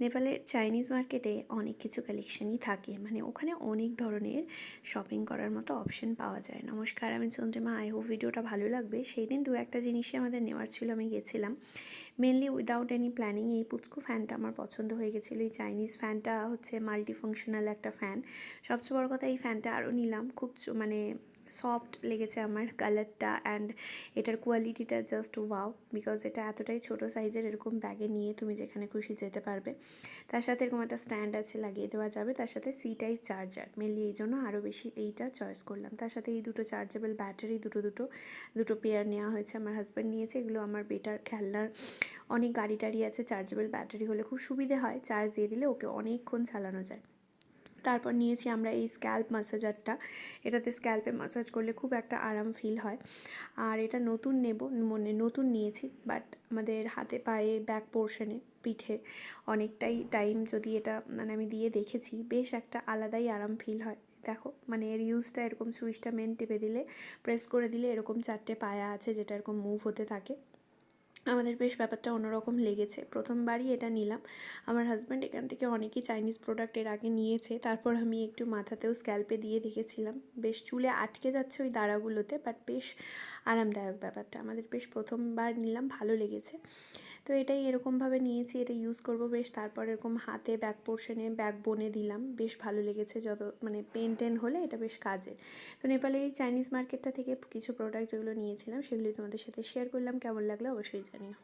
নেপালের চাইনিজ মার্কেটে অনেক কিছু কালেকশনই থাকে, মানে ওখানে অনেক ধরনের শপিং করার মতো অপশন পাওয়া যায়। নমস্কার, আমি চন্দ্রিমা। আই হোপ ভিডিওটা ভালো লাগবে। সেই দিন দু একটা জিনিসই আমাদের নেওয়ার ছিল, আমি গেছিলাম মেনলি উইদাউট এনি প্ল্যানিং। এই পুচকু ফ্যানটা আমার পছন্দ হয়ে গেছিলো। এই চাইনিজ ফ্যানটা হচ্ছে মাল্টি ফাংশনাল একটা ফ্যান। সবচেয়ে বড় কথা, এই ফ্যানটা আরও নিলাম, খুব মানে সফট লেগেছে আমার কালারটা, অ্যান্ড এটার কোয়ালিটিটা জাস্ট ওয়াও। বিকজ এটা এতটাই ছোটো সাইজের, এরকম ব্যাগে নিয়ে তুমি যেখানে খুশি যেতে পারবে। তার সাথে এরকম একটা স্ট্যান্ড আছে, লাগিয়ে দেওয়া যাবে। তার সাথে সি টাইপ চার্জার, মেনলি এই জন্য আরও বেশি এইটা চয়েস করলাম। তার সাথে এই দুটো চার্জেবল ব্যাটারি, দুটো পেয়ার নেওয়া হয়েছে, আমার হাজব্যান্ড নিয়েছে। এগুলো আমার বেটার খেলনার অনেক গাড়ি টাড়ি আছে, চার্জেবল ব্যাটারি হলে খুব সুবিধে হয়, চার্জ দিয়ে দিলে ওকে অনেকক্ষণ চালানো যায়। তারপর নিয়েছি আমরা এই স্ক্যাল্প ম্যাসাজারটা। এটাতে স্ক্যাল্পে ম্যাসাজ করলে খুব একটা আরাম ফিল হয়। আর এটা নতুন নেব, মানে নতুন নিয়েছি, বাট আমাদের হাতে পায়ে ব্যাক পোর্শনে পিঠে অনেকটাই টাইম যদি এটা মানে আমি দিয়ে দেখেছি, বেশ একটা আলাদাই আরাম ফিল হয়। দেখো, মানে এর ইউজটা এরকম, সুইচটা মেন টেপে দিলে, প্রেস করে দিলে এরকম 4টে পায়া আছে যেটা এরকম মুভ হতে থাকে। আমাদের বেশ ব্যাপারটা অন্যরকম লেগেছে, প্রথমবারই এটা নিলাম। আমার হাজব্যান্ড এখান থেকে অনেকই চাইনিজ প্রোডাক্ট এর আগে নিয়েছে, তারপর আমি একটু মাথাতেও স্ক্যাল্পে দিয়ে দেখেছিলাম, বেশ চুলে আটকে যাচ্ছে ওই দাঁড়াগুলোতে, বাট বেশ আরামদায়ক ব্যাপারটা। আমাদের বেশ প্রথমবার নিলাম, ভালো লেগেছে। তো এটাই এরকমভাবে নিয়েছি, এটা ইউজ করব বেশ। তারপর এরকম হাতে ব্যাক পোর্শনে ব্যাক বোনে দিলাম, বেশ ভালো লেগেছে। যত মানে পেন টেন হলে এটা বেশ কাজে। তো নেপালের এই চাইনিজ মার্কেটটা থেকে কিছু প্রোডাক্ট যেগুলো নিয়েছিলাম সেগুলি তোমাদের সাথে শেয়ার করলাম। কেমন লাগলো অবশ্যই জানিও।